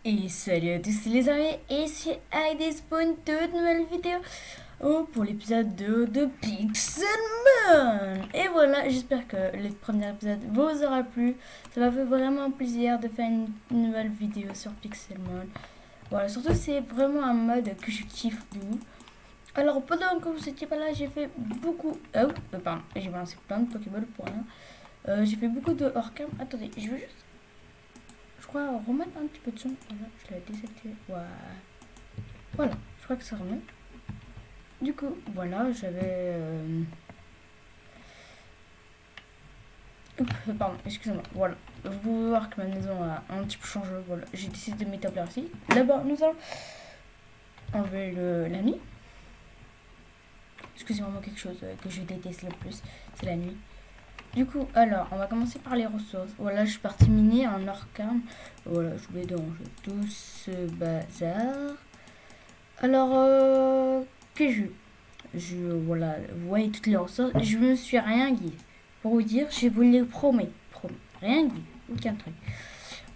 Et salut à tous les amis, et c'est Aides pour une toute nouvelle vidéo pour l'épisode 2 de Pixelmon. Et voilà, j'espère que le premier épisode vous aura plu. Ça m'a fait vraiment plaisir de faire une nouvelle vidéo sur Pixelmon. Voilà, surtout c'est vraiment un mode que je kiffe de ouf. Alors pendant que vous étiez pas là, j'ai fait beaucoup... pardon, j'ai balancé plein de Pokéballs pour rien. J'ai fait beaucoup de hors-cam. Attendez, je veux juste... Je crois remettre un petit peu de son. Voilà, je l'ai désactivé. Voilà, je crois que ça remet. Du coup, voilà, j'avais... Pardon, excusez-moi. Voilà, vous pouvez voir que ma maison a un petit peu changé. Voilà, j'ai décidé de m'établir ici. D'abord, nous allons enlever la nuit. Excusez-moi, quelque chose que je déteste le plus, c'est la nuit. Du coup, alors, on va commencer par les ressources. Voilà, je suis partie miner en Orcam. Voilà, je vais ranger tout ce bazar. Alors, que voilà, vous voyez toutes les ressources. Je me suis rien guidé. Pour vous dire, je vous les promets. Rien guidé, aucun truc.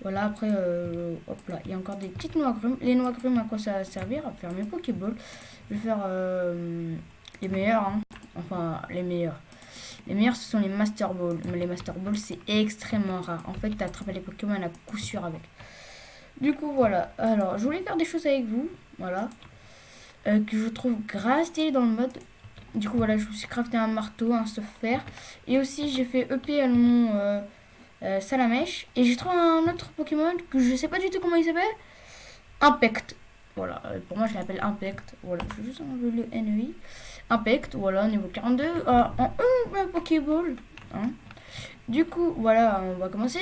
Voilà, après, hop là, il y a encore des petites noix grumes. Les noix grumes, à quoi ça va servir? À faire mes Pokéballs. Je vais faire les meilleurs, hein. Enfin, les meilleurs. Les meilleurs, ce sont les Master Balls. Mais les Master Balls, c'est extrêmement rare. En fait, tu attrapes les Pokémon à coup sûr avec. Du coup, voilà. Alors, je voulais faire des choses avec vous. Voilà. Que je trouve grave stylé dans le mode. Du coup, voilà, je me suis crafté un marteau, un stuff fer. Et aussi, j'ai fait EP à mon Salamèche. Et j'ai trouvé un autre Pokémon que je sais pas du tout comment il s'appelle. Impact. Voilà, pour moi, je l'appelle Impact. Voilà, je vais juste enlever le NEI. Impact, voilà, niveau 42. En un Pokéball. Hein. Du coup, voilà, on va commencer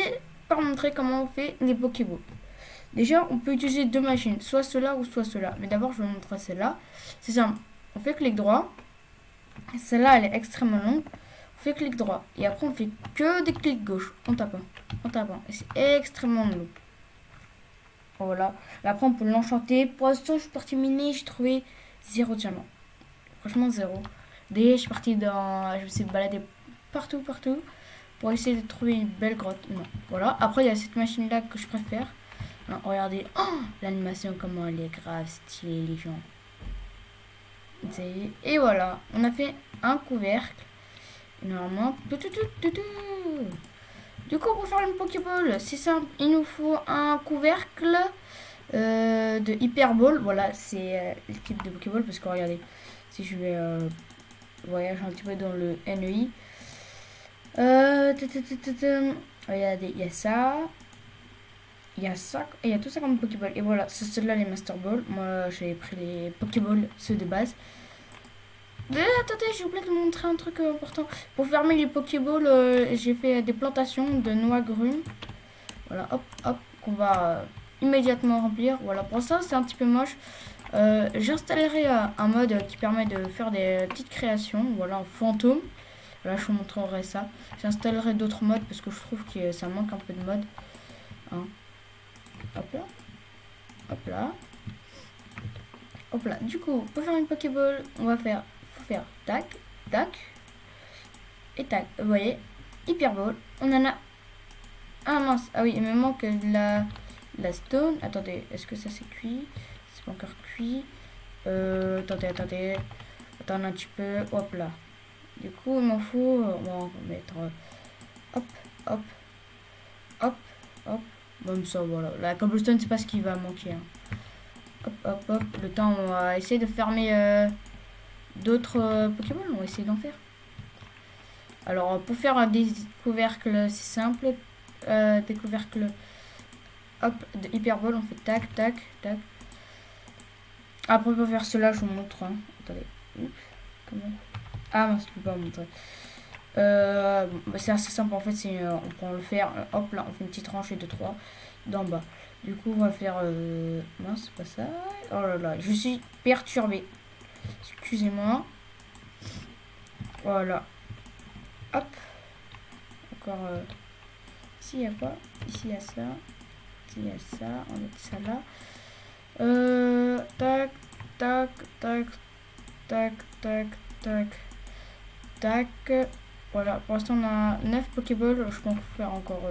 par montrer comment on fait les Pokéballs. Déjà, on peut utiliser deux machines, soit cela ou soit cela. Mais d'abord, je vais vous montrer celle-là. C'est simple. On fait clic droit. Celle-là, elle est extrêmement longue. On fait clic droit. Et après, on fait que des clics gauche. En tapant. En tapant. Et c'est extrêmement long. Voilà. Et après, on peut l'enchanter. Pour l'instant, je suis partie miner. J'ai trouvé 0 diamant. Franchement, 0. Déjà, je suis partie dans... Je me suis baladée partout, partout. Pour essayer de trouver une belle grotte. Non. Voilà. Après, il y a cette machine-là que je préfère. Non, regardez, oh, l'animation, comment elle est grave stylée, les gens. Et voilà, on a fait un couvercle. Et normalement, du coup, pour faire une Pokéball, c'est simple. Il nous faut un couvercle de Hyperball. Voilà, c'est le type de Pokéball. Parce que regardez, si je vais voyager un petit peu dans le NEI. Regardez, il y a ça. Il y a ça, il y a tout ça comme Pokéball. Et voilà, c'est ceux-là les Master Ball. Moi, j'avais pris les Pokéballs, ceux de base. Mais attendez, j'ai oublié de vous montrer un truc important. Pour fermer les Pokéballs, j'ai fait des plantations de noix grumes. Voilà, hop, hop, qu'on va immédiatement remplir. Voilà, pour ça, c'est un petit peu moche. J'installerai un mode qui permet de faire des petites créations. Voilà, en fantôme. Voilà, je vous montrerai ça. J'installerai d'autres modes parce que je trouve que ça manque un peu de mode. Hein. Hop là. Hop là. Hop là. Du coup, pour faire une Pokéball, faut faire tac, tac et tac. Vous voyez, Hyperball. On en a. Ah mince. Ah oui, il me manque la stone. Attendez, est-ce que ça c'est cuit? C'est pas encore cuit. Attendez. Attends un petit peu. Hop là. Du coup, il m'en faut. On va mettre. Hop, hop, hop, hop. Comme ça, voilà. La cobblestone, c'est pas ce qui va manquer. Hein. Hop, hop, hop. Le temps, on va essayer de fermer d'autres Pokémon. On va essayer d'en faire. Alors, pour faire des couvercles, c'est simple. Des couvercles, hop, de Hyperball, on fait tac, tac, tac. Après, pour faire cela, je vous montre. Hein. Attendez. Comment? Ah, mince, je peux pas vous montrer. Bon, c'est assez simple en fait, on prend le fer, hop là, on fait une petite rangée de 3 d'en bas. Du coup, on va faire. Mince, c'est pas ça. Oh là là, je suis perturbé. Excusez-moi. Voilà. Hop. Encore. Ici, il y a quoi? Ici, il y a ça. Ici, il y a ça. On met ça là. Tac, tac, tac, tac, tac, tac, tac. Voilà, pour l'instant on a 9 Pokéballs, je pense faire encore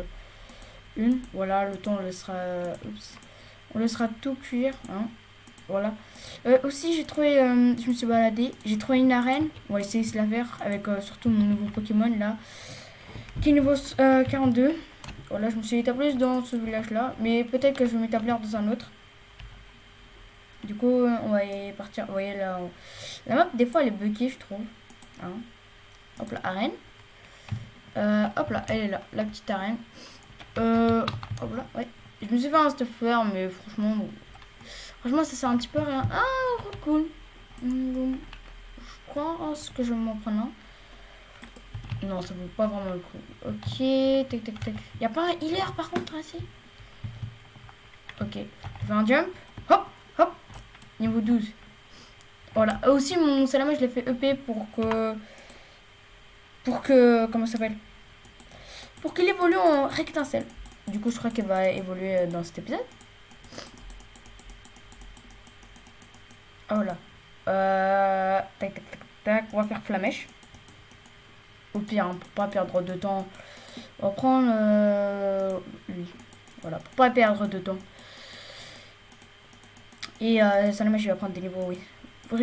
une. Voilà, le temps on laissera. Oups. On laissera tout cuire. Hein. Voilà. Aussi, j'ai trouvé, je me suis baladée, j'ai trouvé une arène. On va essayer de se la faire avec surtout mon nouveau Pokémon là, qui est niveau 42. Voilà, je me suis établie dans ce village là, mais peut-être que je vais m'établir dans un autre. Du coup, on va y partir. Vous voyez là, la map, des fois, elle est buggée, je trouve. Hein. Hop là, arène. Hop là, elle est là, la petite arène. Hop là, ouais. Je me suis fait un stuffer, mais franchement, ça sert un petit peu à rien. Ah, cool. Je crois ce que je vais m'en prendre un. Non, ça vaut pas vraiment le coup. Ok, tac, tac, tac. Y a pas un healer par contre, ici? Ok, je fais un jump. Hop, hop. Niveau 12. Voilà. Aussi, mon Salama, je l'ai fait EP pour que. Comment ça s'appelle? Pour qu'il évolue en rectincelle. Du coup, je crois qu'elle va évoluer dans cet épisode. Oh là. Tac, tac, tac, tac. On va faire flamèche. Au pire, hein, pour pas perdre de temps. On va prendre lui. Voilà, pour pas perdre de temps. Et Salama, je vais prendre des niveaux, oui. Hop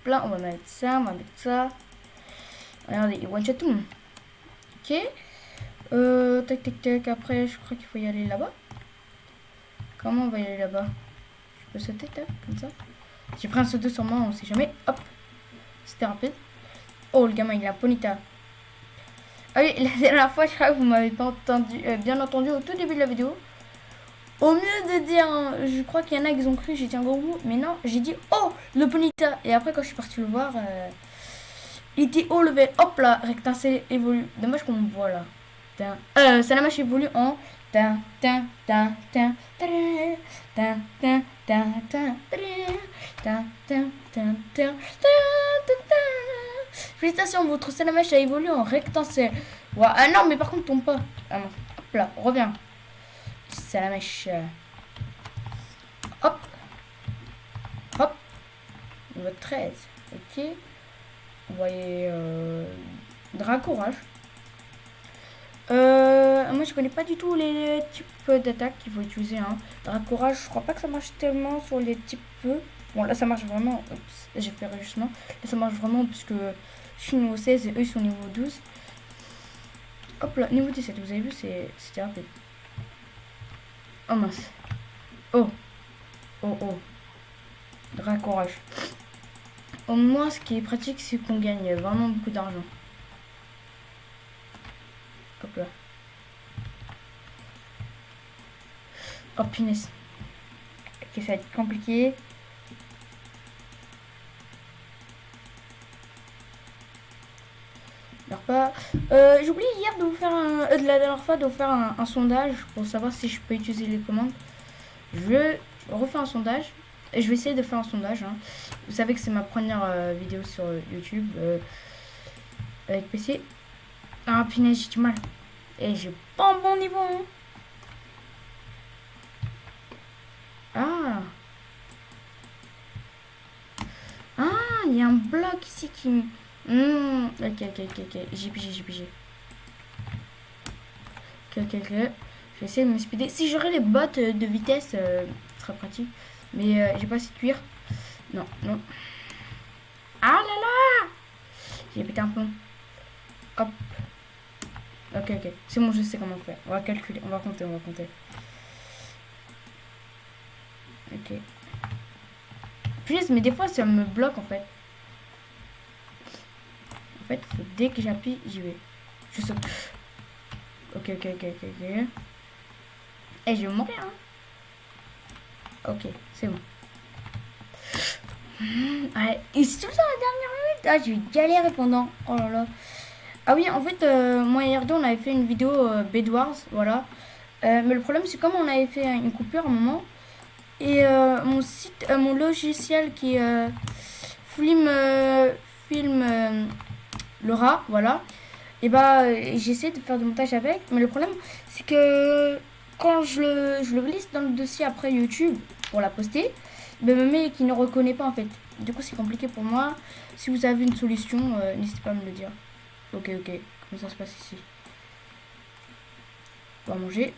là, on va mettre ça, on va mettre ça. Regardez, il one shot tout le monde. Ok. Tac, tac, tac. Après, je crois qu'il faut y aller là-bas. Comment on va y aller là-bas? Je peux sauter, tac, comme ça. J'ai pris un saut 2 sur moi, on sait jamais. Hop. C'était rapide. Oh, le gamin, il a un Ponyta. Ah oui, la dernière fois, je crois que vous m'avez pas entendu, bien entendu au tout début de la vidéo. Au mieux de dire, je crois qu'il y en a qui ont cru, j'ai dit un gros mot, mais non, j'ai dit oh, le Ponyta. Et après, quand je suis partie le voir, il était haut level. Hop là, rectincelle évolue. Dommage qu'on me voit là. Ça la marche évolue en. Félicitations, votre salamèche a évolué en rectangule. Ouais, ah non, mais par contre, tombe pas. Ah non. Hop là, reviens. Salamèche. Hop. Hop. Niveau 13. Ok. Vous voyez. Dracourage. Moi je connais pas du tout les types d'attaque qu'il faut utiliser. Hein. Dracourage, je crois pas que ça marche tellement sur les types feu. Bon, là ça marche vraiment. Oups, j'ai fait réjustement. Là ça marche vraiment puisque je suis niveau 16 et eux ils sont niveau 12. Hop là, niveau 17, vous avez vu, c'était rapide. Oh mince. Oh. Oh oh. Dracourage. Au moins, ce qui est pratique, c'est qu'on gagne vraiment beaucoup d'argent. Hop là. Oh punaise. Ok, ça va être compliqué. Alors pas. J'ai oublié hier de vous faire de la dernière fois de vous faire un sondage pour savoir si je peux utiliser les commandes. Je refais un sondage. Et je vais essayer de faire un sondage. Hein. Vous savez que c'est ma première vidéo sur YouTube avec PC. Ah punaise, j'ai du mal. Et j'ai pas un bon niveau. Hein. Ah. Ah, il y a un bloc ici qui... Ok. J'ai pigé. Ok. Je vais essayer de me speeder. Si j'aurais les bottes de vitesse, ce serait pratique. Mais j'ai pas assez de cuir. Non. Ah là là! J'ai pété un plomb. Hop. Ok. C'est bon, je sais comment faire. On va calculer. On va compter. Ok. Punaise, mais des fois, ça me bloque, en fait. En fait, dès que j'appuie, j'y vais. Je saute. Ok. Et je vais mourir, hein. Ok, c'est bon. Allez, et c'est tout ça la dernière minute. Ah, j'ai galéré pendant. Oh là là. Ah oui, en fait, moi et Erdo, on avait fait une vidéo Bedwars, voilà. Mais le problème, c'est comme on avait fait une coupure à un moment. Et mon logiciel qui filme le rat, voilà. Et j'essaie de faire du montage avec. Mais le problème, c'est que quand je le glisse dans le dossier après YouTube pour la poster, me met qu'il ne reconnaît pas en fait. Du coup, c'est compliqué pour moi. Si vous avez une solution, n'hésitez pas à me le dire. Ok. Comment ça se passe ici? On va manger.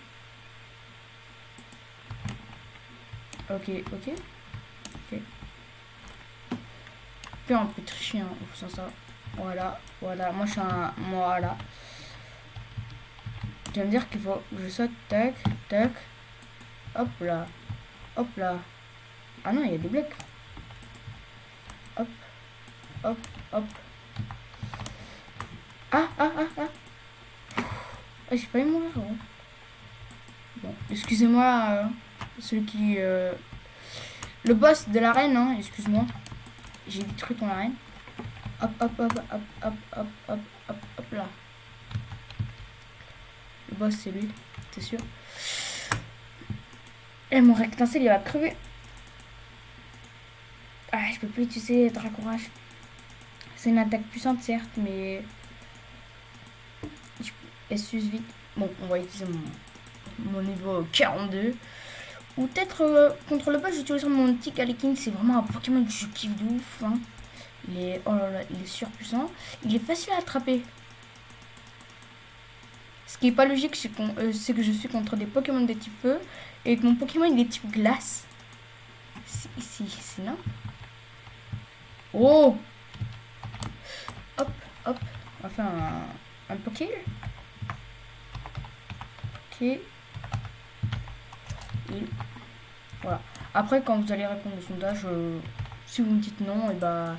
Ok, ok. Ok. Puis un peu tricher, hein, en faisant ça. Voilà, voilà. Moi, je suis un... Voilà. Tu vas me dire qu'il faut que je saute. Tac, tac. Hop là. Hop là. Ah non, il y a des blocs. Hop, hop, hop. Ah, ah, ah, ah. Ah, j'ai failli mourir. Hein. Bon, excusez-moi, celui qui... le boss de l'arène, hein, excuse-moi. J'ai détruit ton arène. Hop, hop, hop, hop, hop, hop, hop, hop, hop là. Le boss, c'est lui, c'est sûr. Et mon rectangule, il va crever. Ah, je peux plus utiliser Dracourage. C'est une attaque puissante, certes, mais... Elle s'use vite. Bon, on va utiliser mon niveau 42. Ou peut-être contre le boss, j'utilise mon petit Galekin. C'est vraiment un Pokémon que je kiffe de ouf. Hein. Il est, oh là là, il est surpuissant. Il est facile à attraper. Ce qui est pas logique, c'est que je suis contre des Pokémon de type feu et que mon Pokémon il est type glace. C'est non. Oh! Hop, hop. On va faire un Poké. Ok. Voilà. Après, quand vous allez répondre au sondage, si vous me dites non, et bah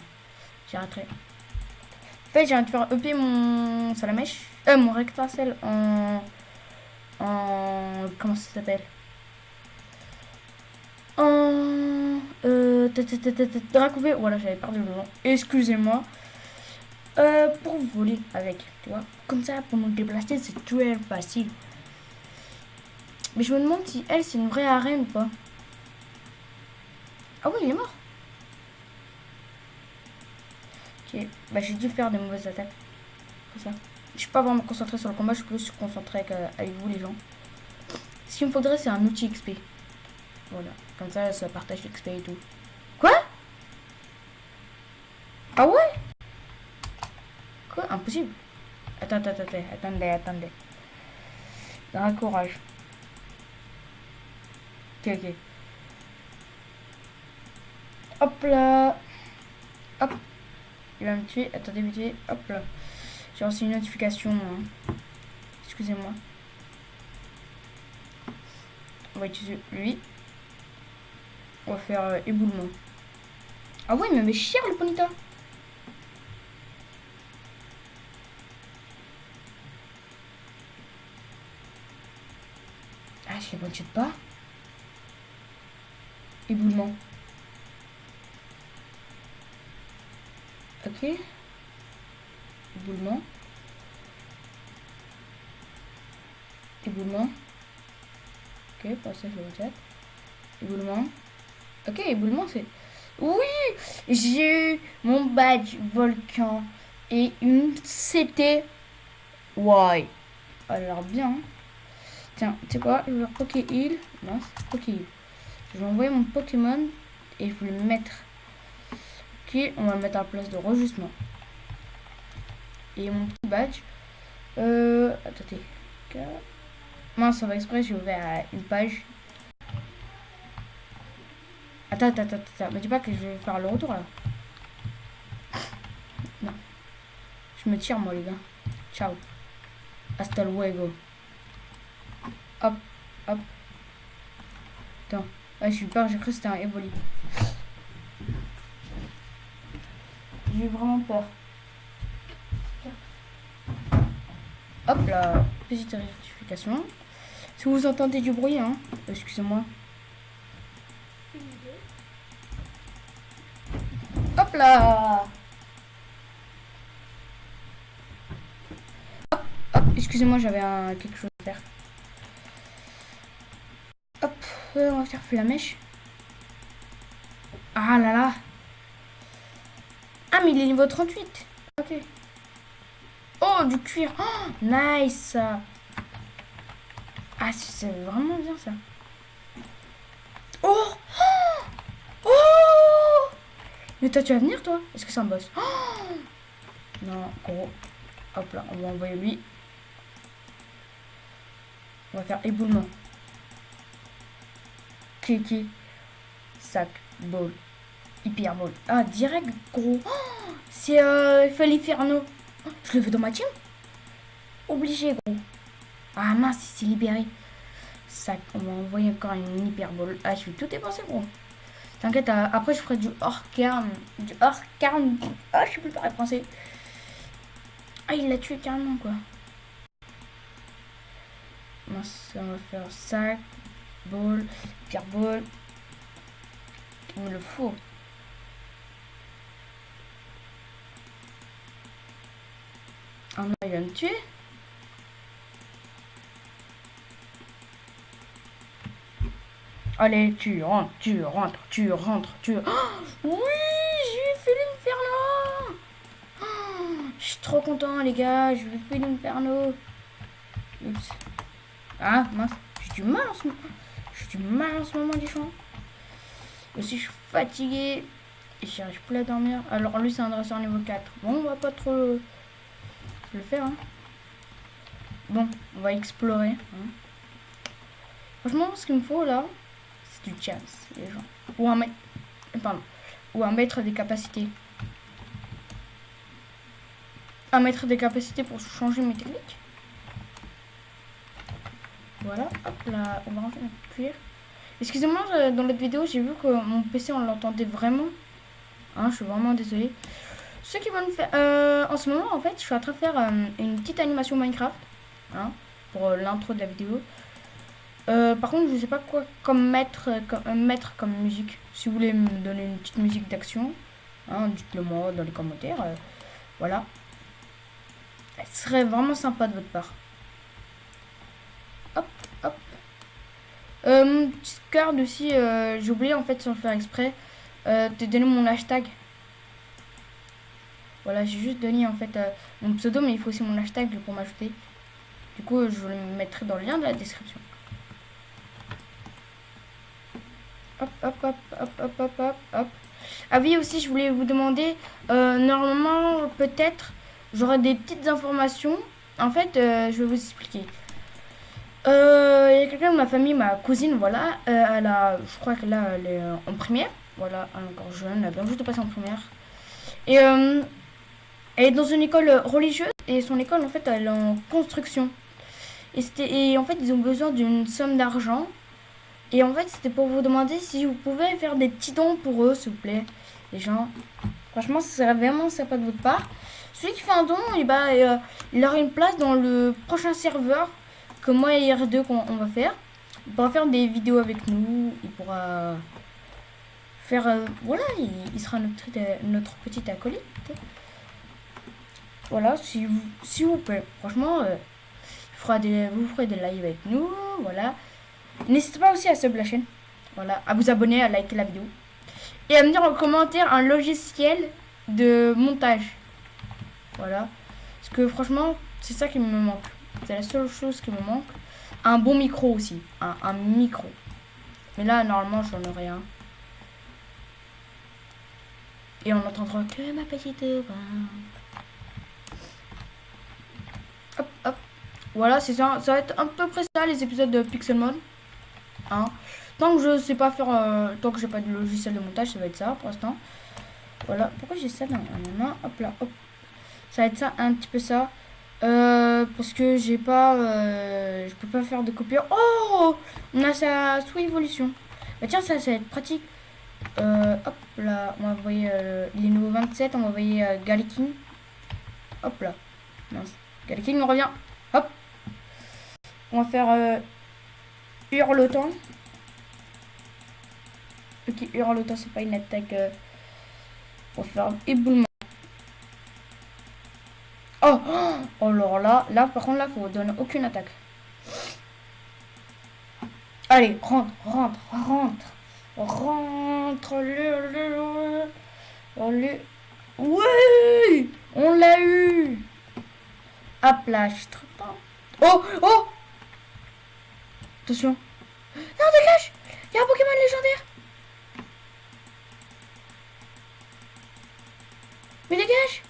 j'arrêterai. En fait, j'ai envie de faire EP mon Salamèche, mon Rectacel comment ça s'appelle? En Dracouvé. Voilà, j'avais perdu le nom. Excusez-moi. Pour voler avec, tu vois. Comme ça, pour nous déplacer, c'est très facile. Mais je me demande si elle, c'est une vraie arène ou pas. Ah oui, il est mort. Ok, bah j'ai dû faire des mauvaises attaques. Comme ça. Je suis pas vraiment concentré sur le combat, je suis plus concentré avec vous les gens. Ce qu'il me faudrait, c'est un outil XP. Voilà, comme ça partage l'XP et tout. Quoi? Ah ouais? Quoi? Impossible. Attendez. Dans le courage. Ok. Hop là. Hop. Il va me tuer. Attendez, vite fait. Hop là. J'ai reçu une notification. Hein. Excusez-moi. On va utiliser lui. On va faire éboulement. Ah ouais, il m'avait cher le Ponyta. Ah, je les one-shot pas. Éboulement. Ok. Éboulement. Éboulement. Ok, pour ça je le one-shot. Éboulement. Ok, éboulement c'est... Oui! J'ai eu mon badge volcan et une CT. Ouais. Alors bien. Tiens, tu sais quoi? Je vais faire Poké Heal. Non, c'est Poké Heal. Je vais envoyer mon Pokémon et je vais le mettre. Ok, on va le mettre à la place de rejustement. Et mon petit badge. Attendez. Mince, ça va exprès, j'ai ouvert une page. Attends. Me dis pas que je vais faire le retour là. Non. Je me tire moi les gars. Ciao. Hasta luego. Hop. Attends. Ah, j'ai eu peur, j'ai cru que c'était un Evoli. J'ai eu vraiment peur. Hop là. Petite rectification. Si vous entendez du bruit, hein. Excusez-moi. Hop là. Hop, excusez-moi, j'avais quelque chose à faire. Hop, on va faire Flamèche. Ah là là. Ah, mais il est niveau 38. Ok. Oh, du cuir. Oh, nice. Ah, c'est vraiment bien ça. Oh. Oh. Mais toi, tu vas venir, toi? Est-ce que c'est un boss? Oh. Non, gros. Hop là, on va envoyer lui. On va faire éboulement. Ok. sac, ball, hyper ball. Ah, direct, gros. Oh, c'est Feliferno. Oh, je le veux dans ma team. Obligé, gros. Ah mince, il s'est libéré. Sac, on va envoyer encore une hyper ball. Ah, je vais tout dépenser, gros. T'inquiète, après je ferai du hors-carne. Du hors-carne. Ah, je sais plus parler français. Ah, il l'a tué carrément, quoi. Mince, on va faire sac, ball, hyper ball. Il me le faut. Ah non, il va me tuer. Allez, tu rentres, tu rentres, tu rentres, tu... Oh, oui, j'ai fait l'inferno. Oh, je suis trop content, les gars. Je vais faire l'inferno. Oups. Ah, mince. J'ai du mal en ce moment. J'ai du mal en ce moment, les gens. Aussi, je suis fatiguée. Et j'arrive plus à dormir. Alors, lui, c'est un dresseur niveau 4. Bon, on va pas trop le faire, hein. Bon, on va explorer. Hein. Franchement, ce qu'il me faut, là, c'est du chance, les gens. Ou un maître... Pardon. Ou un maître des capacités. Un maître des capacités pour changer mes techniques. Voilà, hop là, on va ranger notre cuir. Excusez-moi, dans l'autre vidéo, j'ai vu que mon PC, on l'entendait vraiment. Hein, je suis vraiment désolée. Ceux qui vont me faire... en ce moment, en fait, je suis en train de faire une petite animation Minecraft. Hein, pour l'intro de la vidéo. Par contre, je sais pas quoi comme mettre comme musique. Si vous voulez me donner une petite musique d'action, hein, dites-le moi dans les commentaires. Voilà. Ce serait vraiment sympa de votre part. Hop, hop. Mon petit card aussi, j'ai oublié en fait sans le faire exprès, de donner mon hashtag. Voilà, j'ai juste donné en fait mon pseudo, mais il faut aussi mon hashtag pour m'ajouter. Du coup, je vous le mettrai dans le lien de la description. Hop, hop, hop, hop, hop, hop, hop, hop. Ah oui, aussi, je voulais vous demander, normalement, peut-être, j'aurai des petites informations. En fait, je vais vous expliquer. Il y a quelqu'un de ma famille, ma cousine, voilà, elle a, je crois que là, elle est en première. Voilà, elle est encore jeune, elle vient juste de passer en première. Et elle est dans une école religieuse et son école, en fait, elle est en construction. Et en fait, ils ont besoin d'une somme d'argent. Et en fait, c'était pour vous demander si vous pouvez faire des petits dons pour eux, s'il vous plaît. Les gens, franchement, ce serait vraiment sympa de votre part. Celui qui fait un don, et bah, il aura une place dans le prochain serveur que moi et R2 on va faire. Il pourra faire des vidéos avec nous. Il pourra faire... voilà, il sera notre petit acolyte. Voilà, si vous plaît. Franchement, vous ferez des lives avec nous. Voilà. N'hésitez pas aussi à sub la chaîne. Voilà, à vous abonner, à liker la vidéo. Et à me dire en commentaire un logiciel de montage. Voilà. Parce que franchement, c'est ça qui me manque. C'est la seule chose qui me manque. Un bon micro aussi. Un micro. Mais là, normalement, j'en aurai un. Et on n'entendra que ma petite voix. Hop, hop. Voilà, c'est ça. Ça va être à peu près ça, les épisodes de Pixelmon. Hein. Tant que je sais pas faire, tant que j'ai pas de logiciel de montage, ça va être ça pour l'instant. Voilà. Pourquoi j'ai ça dans la main? Hop là, hop. Ça va être ça, un petit peu ça. Parce que j'ai pas, je peux pas faire de coupure. Oh, on a sa sous évolution. Bah tiens, ça va être pratique. Hop là, on va envoyer les nouveaux 27, on va envoyer Galikin. Hop là. Mince. Galikin, on revient. Hop. On va faire Hurlotan. Ok, Hurlotan, c'est pas une attaque. On va faire éboulement. Oh, oh, alors là, par contre, là, faut donner aucune attaque. Allez, rentre. Oui, on l'a eu. Hop là, je suis trop content. Oh. Attention. Non, dégage. Il y a un Pokémon légendaire. Mais dégage.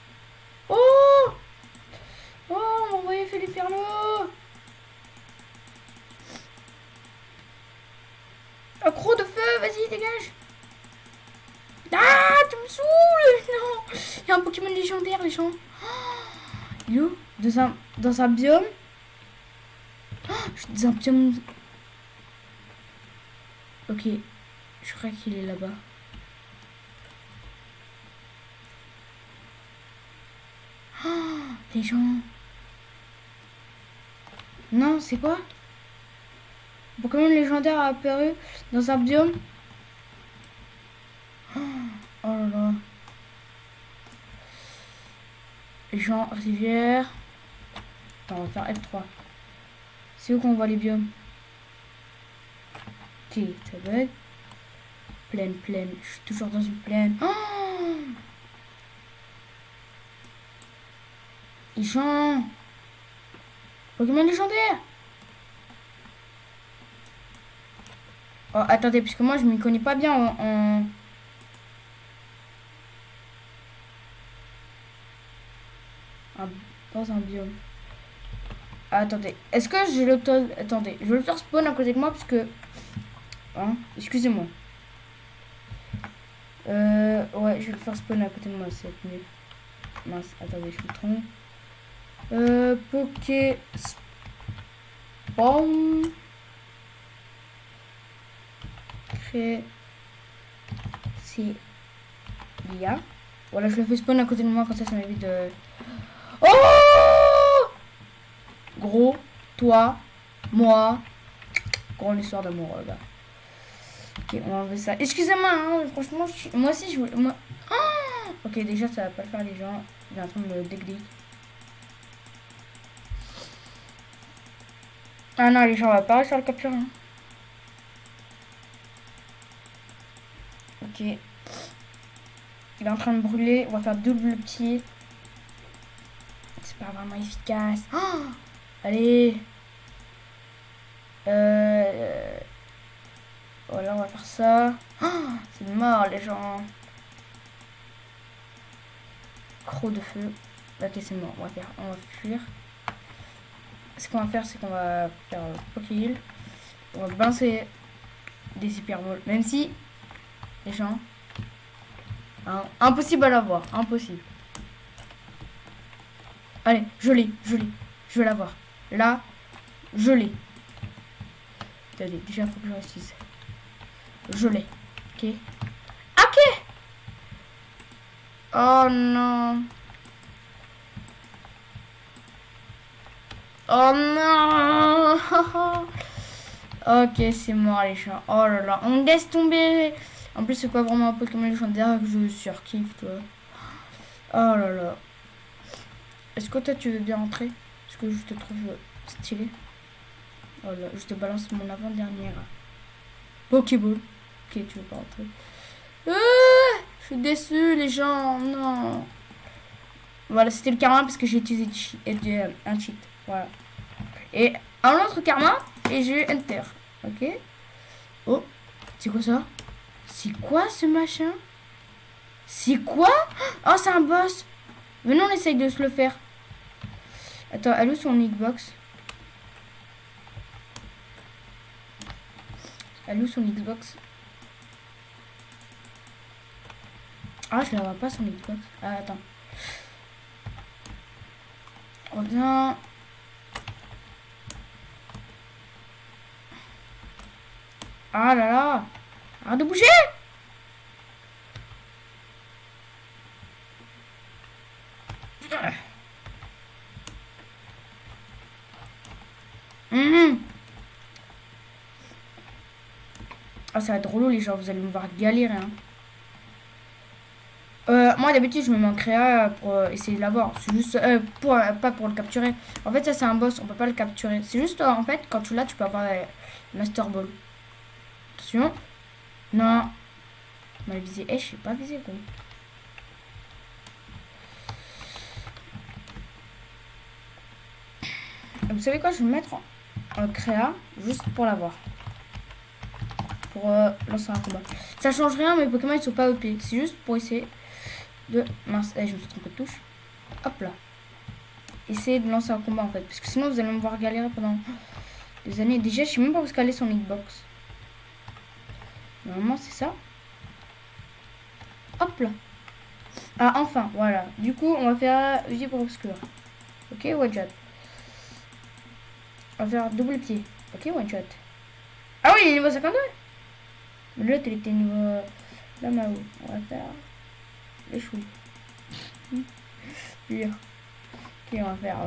Oh, on m'a envoyé Feliferno. Accro de feu, vas-y, dégage. me saoule. Non. Il y a un Pokémon légendaire, les gens. Il est où? Dans un biome. Je suis dans un biome. Ok. Je crois qu'il est là-bas. Les gens. Non, c'est quoi? Pokémon légendaire a apparu dans un biome. Oh là là. Les gens, rivière. Attends, on va faire F3. C'est où qu'on voit les biomes? Ok, ça bug. Plaine. Je suis toujours dans une plaine. Oh, les gens. Pokémon légendaire. Oh, attendez, puisque moi je m'y connais pas bien dans un biome. Attendez, est-ce que j'ai l'auto... Attendez, je vais le faire spawn à côté de moi parce que... Hein, excusez-moi. Ouais, je vais le faire spawn à côté de moi, c'est mieux. Mince, attendez, je me trompe. Poké... Spawn... C'est bien. Voilà, je le fais spawn à côté de moi, comme ça m'évite de... Oh! Gros, toi, moi. Grande histoire d'amour, là. Ok, on va enlever ça. Excusez-moi, hein, franchement, moi aussi, je voulais... Moi... Oh, ok, déjà, ça va pas le faire, les gens. Il est en train de me déglier. Ah non, les gens, on va pas réussir à le capturer. Hein. Ok. Il est en train de brûler. On va faire double pied. C'est pas vraiment efficace. Oh, allez. Voilà, on va faire ça. Oh, c'est mort, les gens. Croc de feu. Ok, c'est mort. On va fuir. Ce qu'on va faire, c'est qu'on va faire Pokéheal. On va balancer des hyperballs. Même si, les gens, hein, impossible à l'avoir. Impossible. Allez, je l'ai. Je vais l'avoir. Là, je l'ai. Attendez, déjà, il faut que je réussisse. Je l'ai. Ok. Ok. Oh non. Oh non. Ok, c'est mort les gens. Oh là là, on laisse tomber. En plus, c'est pas vraiment un Pokémon légendaire que je surkiffe, toi. Oh là là. Est-ce que toi, tu veux bien entrer? Parce que je te trouve stylé. Oh là, je te balance mon avant-dernière Pokéball. Ok, tu veux pas entrer. Je suis déçue, les gens. Non. Voilà, c'était le karma parce que j'ai utilisé un cheat. Voilà. Et un autre karma et j'ai eu Enter. Ok. Oh, c'est quoi ça? C'est quoi ce machin? C'est quoi? Oh, c'est un boss. Venez, on essaye de se le faire. Attends, elle est où son Xbox? Elle est où son Xbox? Ah, je la vois pas son Xbox. Ah, attends. Reviens. Ah là là. Arrête de bouger. Ah, ça va être relou les gens, vous allez me voir galérer. Hein. Moi d'habitude je me mets en créa pour essayer de l'avoir. C'est juste pas pour le capturer. En fait ça c'est un boss, on peut pas le capturer. C'est juste en fait quand tu l'as tu peux avoir Master Ball. Attention. Non. Mal visé. Je suis pas visé quoi. Vous savez quoi, je vais me mettre en créa juste pour l'avoir. Pour lancer un combat. Ça change rien, mes Pokémon ils sont pas OP. C'est juste pour essayer de... Mince, je me suis trompé de touche. Hop là. Essayez de lancer un combat en fait. Parce que sinon vous allez me voir galérer pendant des années. Déjà, je sais même pas où est son Xbox. Normalement, c'est ça. Hop là. Ah, enfin, voilà. Du coup, on va faire vibre obscur. Ok, one shot. On va faire double pied. Ok, one shot. Ah oui, il est niveau 52. Mais l'autre, il était niveau... Là, Mao. On va faire... les chouilles. Pire. Ok, on va faire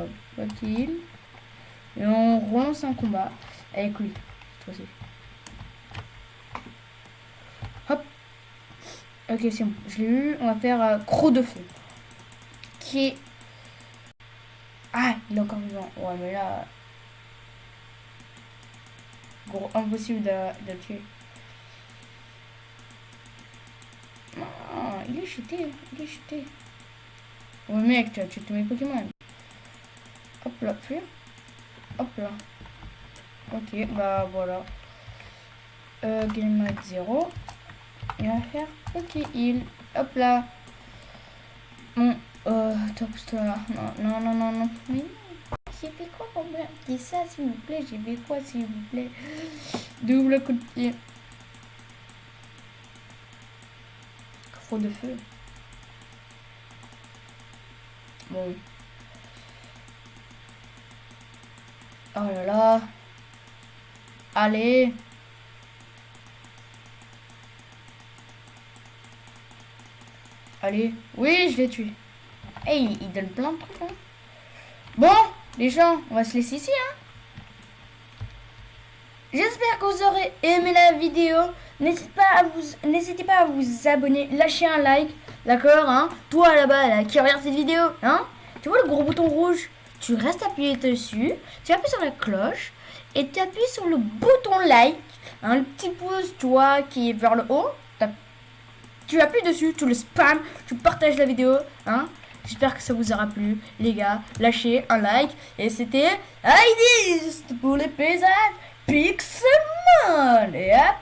kill. Et on relance un combat avec lui. Cette fois-ci. Hop. Ok, c'est bon. Je l'ai eu. On va faire croc de feu. Qui est... Ah, il est encore vivant. Ouais, mais là... Gros, impossible de le tuer. Non, il est cheaté. Il est cheaté. Ouais, mec, tu as tué tous mes Pokémon. Hop là, fuir. Hop là. Ok, bah voilà. Game mode 0. Et on va faire ok, heal. Hop là. Bon, top star. Non, non, non, non, non. Mais j'ai fait quoi pour me dis ça, s'il vous plaît? J'ai fait quoi, s'il vous plaît? Double coup de pied. Croc de feu. Bon. Oh là là. Allez. Allez. Oui, je l'ai tué. Hey, il donne plein de trucs, hein. Bon, les gens, on va se laisser ici, hein. J'espère que vous aurez aimé la vidéo. N'hésitez pas à vous abonner, lâcher un like, d'accord, hein. Toi là-bas, là, qui regarde cette vidéo, hein. Tu vois le gros bouton rouge? Tu restes appuyé dessus, tu appuies sur la cloche et tu appuies sur le bouton like, hein, le petit pouce, tu vois, qui est vers le haut. Tu appuies dessus, tu le spam, tu partages la vidéo, hein. J'espère que ça vous aura plu, les gars. Lâchez un like. Et c'était Heidi pour les paysages Pixelmon. Et hop.